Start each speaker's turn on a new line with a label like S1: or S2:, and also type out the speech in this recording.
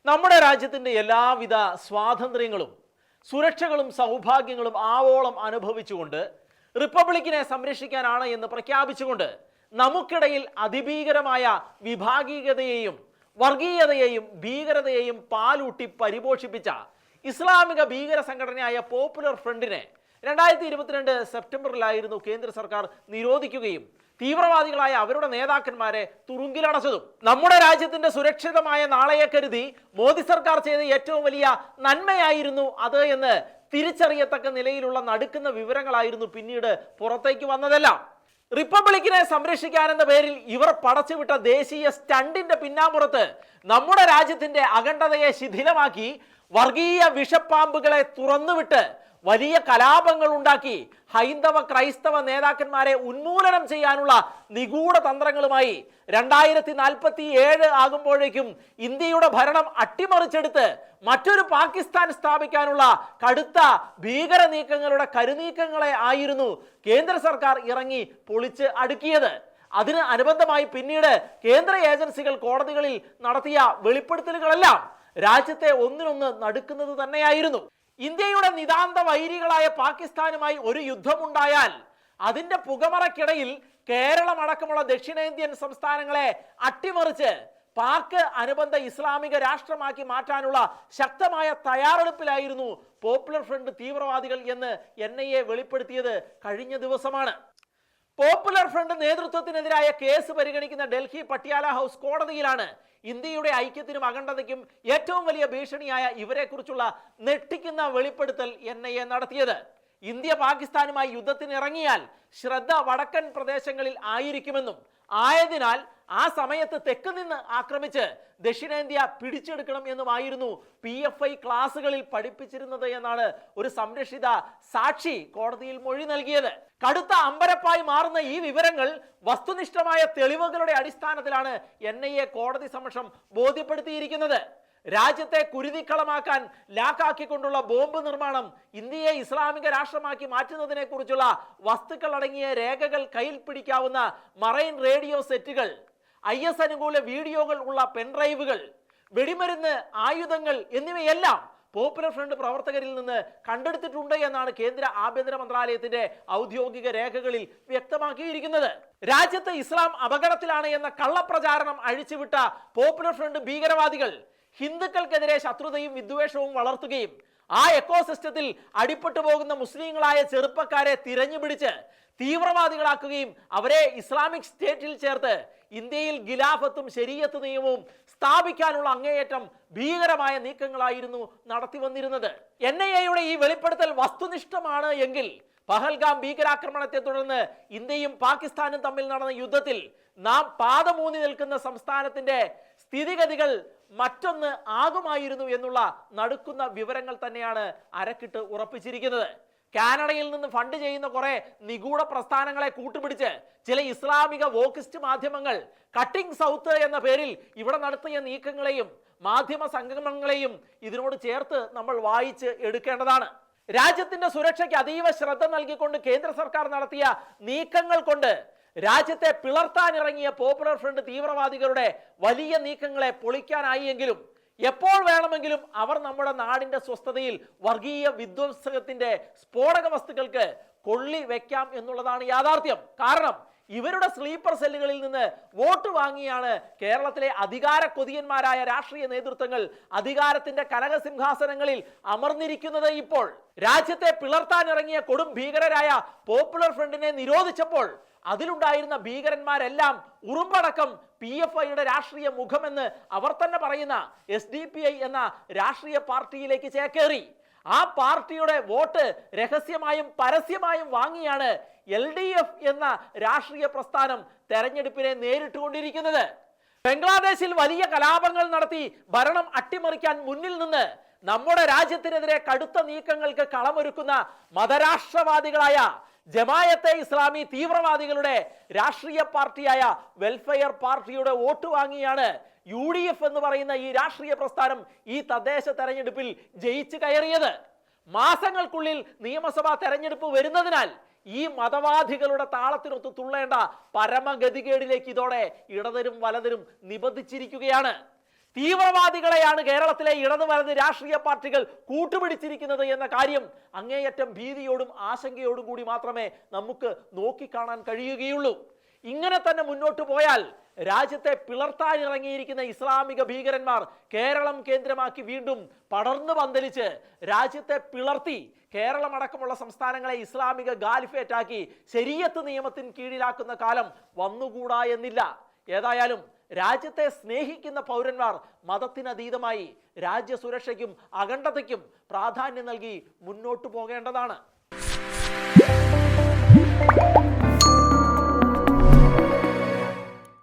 S1: നമ്മുടെ രാജ്യത്തിൻ്റെ എല്ലാവിധ സ്വാതന്ത്ര്യങ്ങളും സുരക്ഷകളും സൗഭാഗ്യങ്ങളും ആവോളം അനുഭവിച്ചുകൊണ്ട് റിപ്പബ്ലിക്കിനെ സംരക്ഷിക്കാനാണ് എന്ന് പ്രഖ്യാപിച്ചുകൊണ്ട് നമുക്കിടയിൽ അതിഭീകരമായ വിഭാഗീയതയെയും വർഗീയതയെയും ഭീകരതയെയും പാലൂട്ടി പരിപോഷിപ്പിച്ച ഇസ്ലാമിക ഭീകര സംഘടനയായ പോപ്പുലർ ഫ്രണ്ടിനെ 2022 സെപ്റ്റംബറിലായിരുന്നു കേന്ദ്ര സർക്കാർ നിരോധിക്കുകയും തീവ്രവാദികളായ അവരുടെ നേതാക്കന്മാരെ തുറുങ്കിലടച്ചതും. നമ്മുടെ രാജ്യത്തിന്റെ സുരക്ഷിതമായ നാളെയെ കരുതി മോദി സർക്കാർ ചെയ്ത ഏറ്റവും വലിയ നന്മയായിരുന്നു അത് എന്ന് തിരിച്ചറിയത്തക്ക നിലയിലുള്ള നടുക്കുന്ന വിവരങ്ങളായിരുന്നു പിന്നീട് പുറത്തേക്ക് വന്നതെല്ലാം. റിപ്പബ്ലിക്കിനെ സംരക്ഷിക്കാനെന്ന പേരിൽ ഇവർ പടച്ചുവിട്ട ദേശീയ സ്റ്റണ്ടിന്റെ പിന്നാമ്പുറത്ത് നമ്മുടെ രാജ്യത്തിന്റെ അഖണ്ഡതയെ ശിഥിലമാക്കി വർഗീയ വിഷപ്പാമ്പുകളെ തുറന്നുവിട്ട് വലിയ കലാപങ്ങൾ ഉണ്ടാക്കി ഹൈന്ദവ ക്രൈസ്തവ നേതാക്കന്മാരെ ഉന്മൂലനം ചെയ്യാനുള്ള നിഗൂഢ തന്ത്രങ്ങളുമായി 2047 ആകുമ്പോഴേക്കും ഇന്ത്യയുടെ ഭരണം അട്ടിമറിച്ചെടുത്ത് മറ്റൊരു പാകിസ്ഥാൻ സ്ഥാപിക്കാനുള്ള കടുത്ത ഭീകര നീക്കങ്ങളുടെ കരുനീക്കങ്ങളെ ആയിരുന്നു കേന്ദ്ര സർക്കാർ ഇറങ്ങി പൊളിച്ച് അടുക്കിയത്. അതിന് അനുബന്ധമായി പിന്നീട് കേന്ദ്ര ഏജൻസികൾ കോടതികളിൽ നടത്തിയ വെളിപ്പെടുത്തലുകളെല്ലാം രാജ്യത്തെ ഒന്നിനൊന്ന് നടുക്കുന്നത് തന്നെയായിരുന്നു. ഇന്ത്യയുടെ നിതാന്ത വൈരികളായ പാകിസ്ഥാനുമായി ഒരു യുദ്ധമുണ്ടായാൽ അതിന്റെ പുകമറക്കിടയിൽ കേരളമടക്കമുള്ള ദക്ഷിണേന്ത്യൻ സംസ്ഥാനങ്ങളെ അട്ടിമറിച്ച് പാക് അനുബന്ധ ഇസ്ലാമിക രാഷ്ട്രമാക്കി മാറ്റാനുള്ള ശക്തമായ തയ്യാറെടുപ്പിലായിരുന്നു പോപ്പുലർ ഫ്രണ്ട് തീവ്രവാദികൾ എന്ന് NIA വെളിപ്പെടുത്തിയത് കഴിഞ്ഞ ദിവസമാണ്. പോപ്പുലർ ഫ്രണ്ട് നേതൃത്വത്തിനെതിരായ കേസ് പരിഗണിക്കുന്ന ഡൽഹി പട്യാല ഹൗസ് കോടതിയിലാണ് ഇന്ത്യയുടെ ഐക്യത്തിനും അഖണ്ഡതയ്ക്കും ഏറ്റവും വലിയ ഭീഷണിയായ ഇവരെക്കുറിച്ചുള്ള ഞെട്ടിക്കുന്ന വെളിപ്പെടുത്തൽ NIA നടത്തിയത്. ഇന്ത്യ പാകിസ്ഥാനുമായി യുദ്ധത്തിന് ഇറങ്ങിയാൽ ശ്രദ്ധ വടക്കൻ പ്രദേശങ്ങളിൽ ആയിരിക്കുമെന്നും ആയതിനാൽ ആ സമയത്ത് തെക്ക് നിന്ന് ആക്രമിച്ച് ദക്ഷിണേന്ത്യ പിടിച്ചെടുക്കണം എന്നുമായിരുന്നു PFI ക്ലാസുകളിൽ പഠിപ്പിച്ചിരുന്നത് എന്നാണ് ഒരു സംരക്ഷിത സാക്ഷി കോടതിയിൽ മൊഴി നൽകിയത്. കടുത്ത അമ്പരപ്പായി മാറുന്ന ഈ വിവരങ്ങൾ വസ്തുനിഷ്ഠമായ തെളിവുകളുടെ അടിസ്ഥാനത്തിലാണ് NIA കോടതി സമക്ഷം ബോധ്യപ്പെടുത്തിയിരിക്കുന്നത്. രാജ്യത്തെ കുരുതിക്കളമാക്കാൻ ലാക്കാക്കിക്കൊണ്ടുള്ള ബോംബ് നിർമ്മാണം, ഇന്ത്യയെ ഇസ്ലാമിക രാഷ്ട്രമാക്കി മാറ്റുന്നതിനെ കുറിച്ചുള്ള വസ്തുക്കൾ അടങ്ങിയ രേഖകൾ കയ്യിൽ പിടിക്കാവുന്ന മറൈൻ റേഡിയോ സെറ്റുകൾ, IS അനുകൂല വീഡിയോകൾ ഉള്ള പെൻഡ്രൈവുകൾ, വെടിമരുന്ന്, ആയുധങ്ങൾ എന്നിവയെല്ലാം പോപ്പുലർ ഫ്രണ്ട് പ്രവർത്തകരിൽ നിന്ന് കണ്ടെടുത്തിട്ടുണ്ട് എന്നാണ് കേന്ദ്ര ആഭ്യന്തര മന്ത്രാലയത്തിന്റെ ഔദ്യോഗിക രേഖകളിൽ വ്യക്തമാക്കിയിരിക്കുന്നത്. രാജ്യത്ത് ഇസ്ലാം അപകടത്തിലാണ് എന്ന കള്ളപ്രചാരണം അഴിച്ചുവിട്ട പോപ്പുലർ ഫ്രണ്ട് ഭീകരവാദികൾ ഹിന്ദുക്കൾക്കെതിരെ ശത്രുതയും വിദ്വേഷവും വളർത്തുകയും ആ എക്കോസിസ്റ്റത്തിൽ അടിപ്പെട്ടു പോകുന്ന മുസ്ലിങ്ങളായ ചെറുപ്പക്കാരെ തിരഞ്ഞുപിടിച്ച് തീവ്രവാദികളാക്കുകയും അവരെ ഇസ്ലാമിക് സ്റ്റേറ്റിൽ ചേർത്ത് ഇന്ത്യയിൽ ഖിലാഫത്തും ശരീഅത്ത് നിയമവും സ്ഥാപിക്കാനുള്ള അങ്ങേയറ്റം ഭീകരമായ നീക്കങ്ങളായിരുന്നു നടത്തി വന്നിരുന്നത്. NIAയുടെ ഈ വെളിപ്പെടുത്തൽ വസ്തുനിഷ്ഠമാണ് എങ്കിൽ പഹൽഗാം ഭീകരാക്രമണത്തെ തുടർന്ന് ഇന്ത്യയും പാകിസ്ഥാനും തമ്മിൽ നടന്ന യുദ്ധത്തിൽ നാം പാദമൂന്നി നിൽക്കുന്ന സംസ്ഥാനത്തിന്റെ സ്ഥിതിഗതികൾ മറ്റൊന്ന് ആകുമായിരുന്നു എന്നുള്ള നടുക്കുന്ന വിവരങ്ങൾ തന്നെയാണ് അരക്കിട്ട് ഉറപ്പിച്ചിരിക്കുന്നത്. കാനഡയിൽ നിന്ന് ഫണ്ട് ചെയ്യുന്ന കുറെ നിഗൂഢ പ്രസ്ഥാനങ്ങളെ കൂട്ടുപിടിച്ച് ചില ഇസ്ലാമിക വോക്കിസ്റ്റ് മാധ്യമങ്ങൾ കട്ടിംഗ് സൗത്ത് എന്ന പേരിൽ ഇവിടെ നടത്തിയ നീക്കങ്ങളെയും മാധ്യമ സംഗമങ്ങളെയും ഇതിനോട് ചേർത്ത് നമ്മൾ വായിച്ച് എടുക്കേണ്ടതാണ്. രാജ്യത്തിന്റെ സുരക്ഷയ്ക്ക് അതീവ ശ്രദ്ധ നൽകിക്കൊണ്ട് കേന്ദ്ര സർക്കാർ നടത്തിയ നീക്കങ്ങൾ കൊണ്ട് രാജ്യത്തെ പിളർത്താനിറങ്ങിയ പോപ്പുലർ ഫ്രണ്ട് തീവ്രവാദികളുടെ വലിയ നീക്കങ്ങളെ പൊളിക്കാനായി എങ്കിലും എപ്പോൾ വേണമെങ്കിലും അവർ നമ്മുടെ നാടിന്റെ സ്വസ്ഥതയിൽ വർഗീയ വിധ്വംസകത്തിന്റെ സ്ഫോടക വസ്തുക്കൾക്ക് കൊള്ളി വെക്കാം എന്നുള്ളതാണ് യാഥാർത്ഥ്യം. കാരണം ഇവരുടെ സ്ലീപ്പർ സെല്ലുകളിൽ നിന്ന് വോട്ട് വാങ്ങിയാണ് കേരളത്തിലെ അധികാര കൊതിയന്മാരായ രാഷ്ട്രീയ നേതൃത്വങ്ങൾ അധികാരത്തിന്റെ കനകസിംഹാസനങ്ങളിൽ അമർന്നിരിക്കുന്നത്. ഇപ്പോൾ രാജ്യത്തെ പിളർത്താനിറങ്ങിയ കൊടും ഭീകരരായ പോപ്പുലർ ഫ്രണ്ടിനെ നിരോധിച്ചപ്പോൾ അതിലുണ്ടായിരുന്ന ഭീകരന്മാരെല്ലാം ഉറുമ്പടക്കം PFIയുടെ രാഷ്ട്രീയ മുഖമെന്ന് അവർ തന്നെ പറയുന്ന SDPI എന്ന രാഷ്ട്രീയ പാർട്ടിയിലേക്ക് ചേക്കേറി. ആ പാർട്ടിയുടെ വോട്ട് രഹസ്യമായും പരസ്യമായും വാങ്ങിയാണ് LDF എന്ന രാഷ്ട്രീയ പ്രസ്ഥാനം തെരഞ്ഞെടുപ്പിനെ നേരിട്ടുകൊണ്ടിരിക്കുന്നത്. ബംഗ്ലാദേശിൽ വലിയ കലാപങ്ങൾ നടത്തി ഭരണം അട്ടിമറിക്കാൻ മുന്നിൽ നിന്ന് നമ്മുടെ രാജ്യത്തിനെതിരെ കടുത്ത നീക്കങ്ങൾക്ക് കളമൊരുക്കുന്ന മതരാഷ്ട്രവാദികളായ ജമായത്തെ ഇസ്ലാമി തീവ്രവാദികളുടെ രാഷ്ട്രീയ പാർട്ടിയായ വെൽഫെയർ പാർട്ടിയുടെ വോട്ട് വാങ്ങിയാണ് UDF എന്ന് പറയുന്ന ഈ രാഷ്ട്രീയ പ്രസ്ഥാനം ഈ തദ്ദേശ തെരഞ്ഞെടുപ്പിൽ ജയിച്ചു കയറിയത്. മാസങ്ങൾക്കുള്ളിൽ നിയമസഭാ തെരഞ്ഞെടുപ്പ് വരുന്നതിനാൽ ഈ മതവാദികളുടെ താളത്തിനൊത്ത് തുള്ളേണ്ട പരമഗതികേടിലേക്ക് ഇതോടെ ഇടതരും വലതരും നിബന്ധിച്ചിരിക്കുകയാണ്. തീവ്രവാദികളെയാണ് കേരളത്തിലെ ഇടതു വലത് രാഷ്ട്രീയ പാർട്ടികൾ കൂട്ടുപിടിച്ചിരിക്കുന്നത് എന്ന കാര്യം അങ്ങേയറ്റം ഭീതിയോടും ആശങ്കയോടും കൂടി മാത്രമേ നമുക്ക് നോക്കിക്കാണാൻ കഴിയുകയുള്ളൂ. ഇങ്ങനെ തന്നെ മുന്നോട്ട് പോയാൽ രാജ്യത്തെ പിളർത്താനിറങ്ങിയിരിക്കുന്ന ഇസ്ലാമിക ഭീകരന്മാർ കേരളം കേന്ദ്രമാക്കി വീണ്ടും പടർന്നു പന്തലിച്ച് രാജ്യത്തെ പിളർത്തി കേരളമടക്കമുള്ള സംസ്ഥാനങ്ങളെ ഇസ്ലാമിക ഗാലിഫേറ്റാക്കി ശരീഅത്ത് നിയമത്തിന് കീഴിലാക്കുന്ന കാലം വന്നുകൂടാ എന്നില്ല. ഏതായാലും രാജ്യത്തെ സ്നേഹിക്കുന്ന പൗരന്മാർ മതത്തിനതീതമായി രാജ്യസുരക്ഷയ്ക്കും അഖണ്ഡതയ്ക്കും പ്രാധാന്യം നൽകി മുന്നോട്ടു പോകേണ്ടതാണ്.